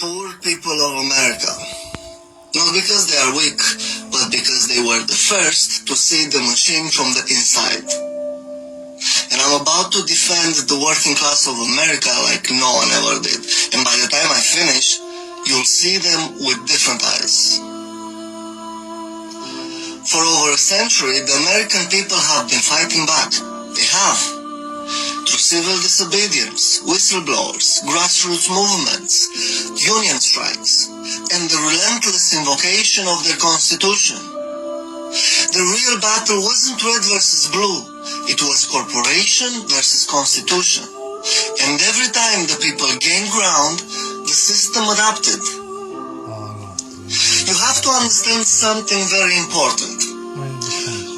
poor people of America. Not because they are weak, but because they were the first to see the machine from the inside. And I'm about to defend the working class of America like no one ever did. And by the time I finish, you'll see them with different eyes. For over a century, the American people have been fighting back. They have. Through civil disobedience, whistleblowers, grassroots movements, union strikes, and the relentless invocation of their constitution. The real battle wasn't red versus blue. It was corporation versus constitution. And every time the people gained ground, the system adapted. You have to understand something very important.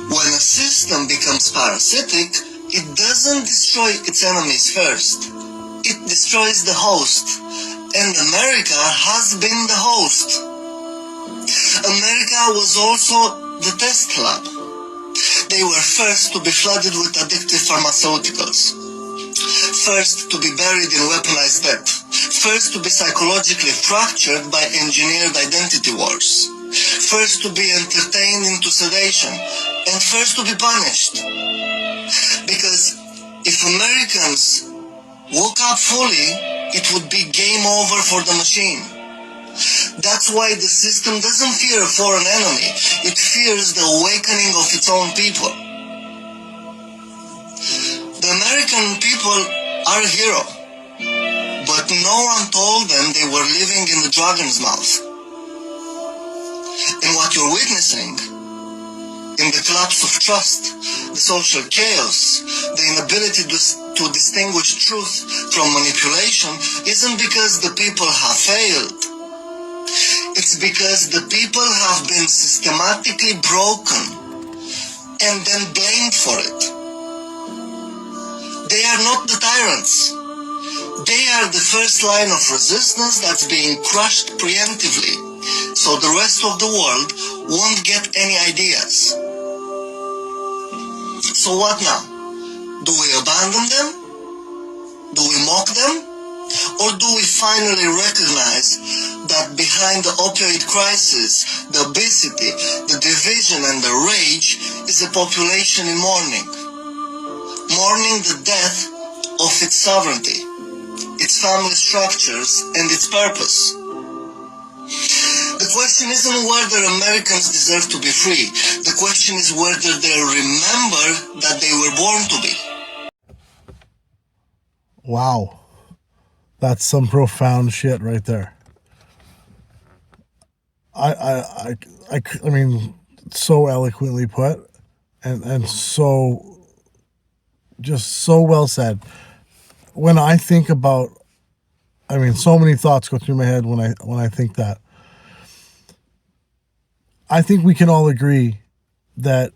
When a system becomes parasitic, it doesn't destroy its enemies first. It destroys the host. And America has been the host. America was also the test lab. They were first to be flooded with addictive pharmaceuticals. First to be buried in weaponized debt. First to be psychologically fractured by engineered identity wars. First to be entertained into sedation. And first to be punished. Because if Americans woke up fully, it would be game over for the machine. That's why the system doesn't fear a foreign enemy. It fears the awakening of its own people. The American people are a hero, but no one told them they were living in the dragon's mouth. And what you're witnessing, in the collapse of trust, the social chaos, the inability to distinguish truth from manipulation, isn't because the people have failed. It's because the people have been systematically broken and then blamed for it. They are not the tyrants. They are the first line of resistance that's being crushed preemptively, so the rest of the world won't get any ideas. So what now? Do we abandon them? Do we mock them? Or do we finally recognize that behind the opioid crisis, the obesity, the division and the rage is a population in mourning? Mourning the death of its sovereignty, its family structures and its purpose. The question isn't whether Americans deserve to be free. The question is whether they remember that they were born to be. Wow. That's some profound shit right there. I mean, so eloquently put and so, just so well said. When I think about, I mean, so many thoughts go through my head when I think that. I think we can all agree that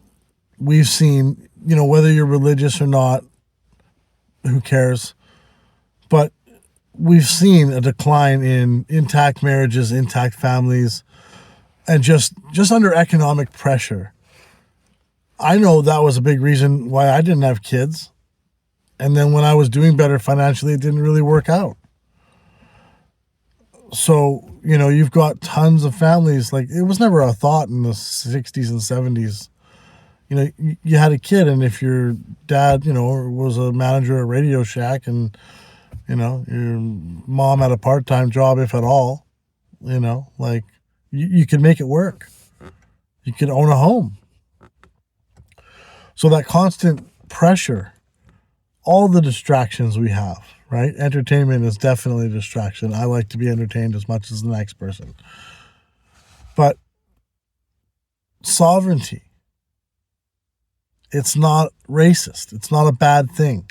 we've seen, you know, whether you're religious or not, who cares? But we've seen a decline in intact marriages, intact families, and just under economic pressure. I know that was a big reason why I didn't have kids. And then when I was doing better financially, it didn't really work out. So, you know, you've got tons of families, like it was never a thought in the 60s and 70s. You know, you had a kid, and if your dad, you know, was a manager at Radio Shack and, you know, your mom had a part-time job, if at all, you know, like you could make it work. You could own a home. So that constant pressure, all the distractions we have, right? Entertainment is definitely a distraction. I like to be entertained as much as the next person. But sovereignty, it's not racist. It's not a bad thing.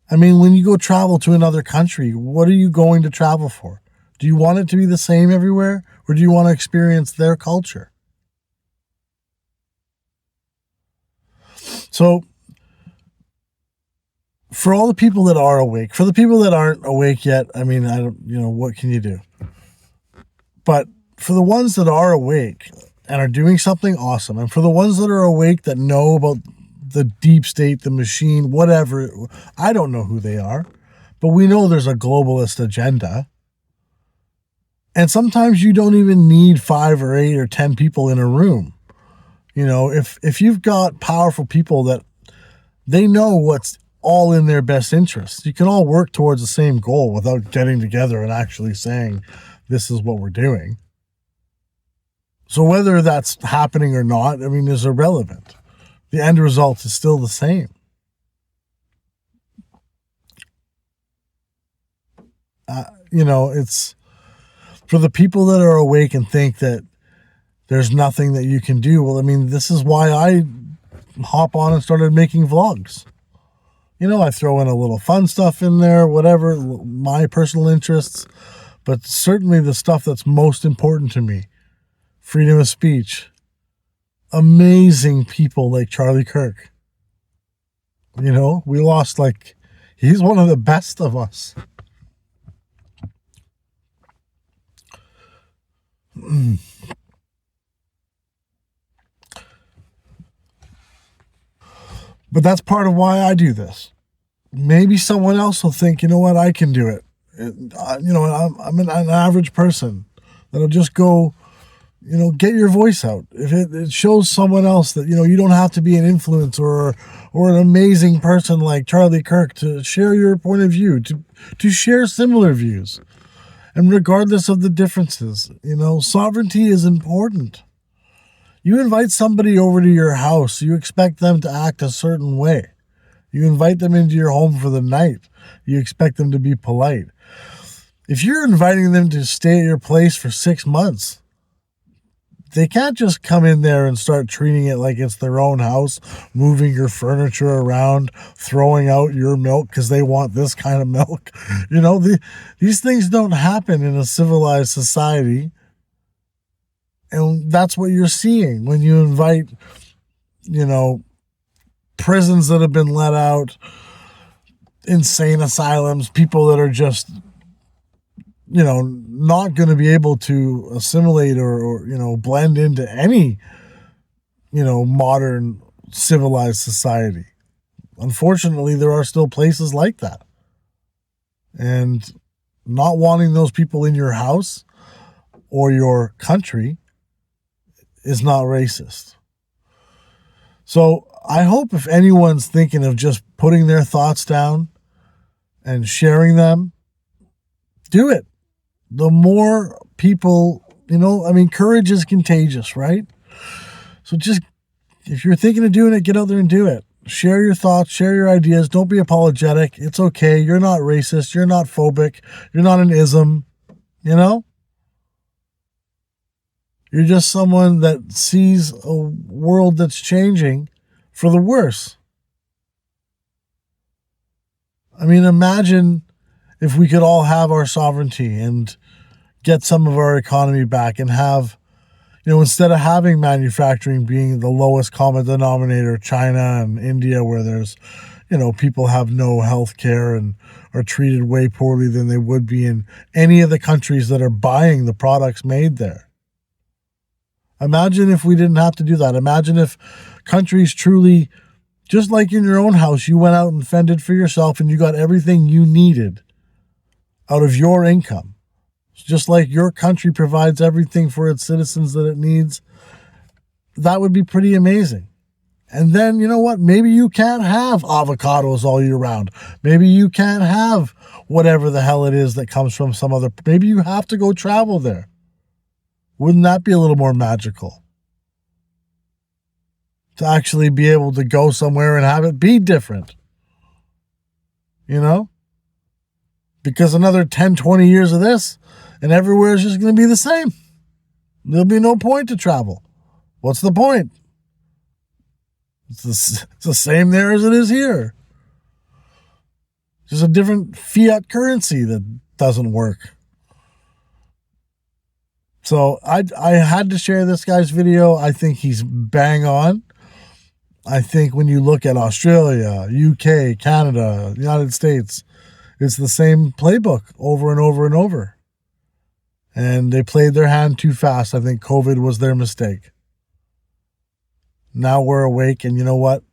I mean, when you go travel to another country, what are you going to travel for? Do you want it to be the same everywhere, or do you want to experience their culture? So, for all the people that are awake, for the people that aren't awake yet, I mean, I don't, you know, what can you do? But for the ones that are awake and are doing something awesome, and for the ones that are awake that know about the deep state, the machine, whatever, I don't know who they are, but we know there's a globalist agenda. And sometimes you don't even need 5 or 8 or 10 people in a room. You know, if you've got powerful people that they know what's all in their best interests, you can all work towards the same goal without getting together and actually saying, this is what we're doing. So whether that's happening or not, I mean, is irrelevant. The end result is still the same. You know, it's for the people that are awake and think that there's nothing that you can do. Well, I mean, this is why I hop on and started making vlogs. You know, I throw in a little fun stuff in there, whatever, my personal interests, but certainly the stuff that's most important to me. Freedom of speech. Amazing people like Charlie Kirk. You know, we lost he's one of the best of us. But that's part of why I do this. Maybe someone else will think, you know what, I can do it. You know, I'm an average person that'll just go, you know, get your voice out. If it shows someone else that, you know, you don't have to be an influencer or an amazing person like Charlie Kirk to share your point of view, to share similar views. And regardless of the differences, you know, sovereignty is important. You invite somebody over to your house, you expect them to act a certain way. You invite them into your home for the night, you expect them to be polite. If you're inviting them to stay at your place for 6 months, they can't just come in there and start treating it like it's their own house, moving your furniture around, throwing out your milk because they want this kind of milk. You know, these things don't happen in a civilized society. And that's what you're seeing when you invite, you know, prisons that have been let out, insane asylums, people that are just, you know, not going to be able to assimilate or, you know, blend into any, you know, modern civilized society. Unfortunately, there are still places like that. And not wanting those people in your house or your country is not racist. So I hope if anyone's thinking of just putting their thoughts down and sharing them, do it. The more people, you know, I mean, courage is contagious, right? So just, if you're thinking of doing it, get out there and do it. Share your thoughts, share your ideas. Don't be apologetic. It's okay. You're not racist. You're not phobic. You're not an ism, you know? You're just someone that sees a world that's changing for the worse. I mean, imagine if we could all have our sovereignty and get some of our economy back and have, you know, instead of having manufacturing being the lowest common denominator, China and India, where there's, you know, people have no health care and are treated way poorly than they would be in any of the countries that are buying the products made there. Imagine if we didn't have to do that. Imagine if countries truly, just like in your own house, you went out and fended for yourself and you got everything you needed out of your income. Just like your country provides everything for its citizens that it needs. That would be pretty amazing. And then, you know what? Maybe you can't have avocados all year round. Maybe you can't have whatever the hell it is that comes from some other. Maybe you have to go travel there. Wouldn't that be a little more magical? To actually be able to go somewhere and have it be different. You know? Because another 10, 20 years of this, and everywhere is just going to be the same. There'll be no point to travel. What's the point? It's the same there as it is here. Just a different fiat currency that doesn't work. So I had to share this guy's video. I think he's bang on. I think when you look at Australia, UK, Canada, United States, it's the same playbook over and over and over. And they played their hand too fast. I think COVID was their mistake. Now we're awake, and you know what?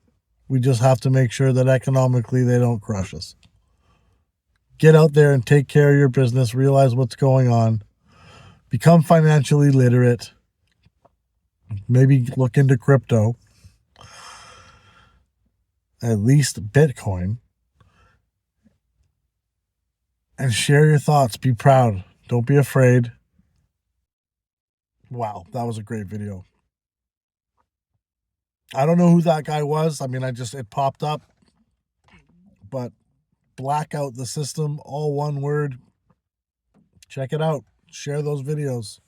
We just have to make sure that economically they don't crush us. Get out there and take care of your business. Realize what's going on. Become financially literate. Maybe look into crypto. At least Bitcoin. And share your thoughts. Be proud. Don't be afraid. Wow, that was a great video. I don't know who that guy was. I mean, it popped up. But blackout the system, all one word. Check it out. Share those videos.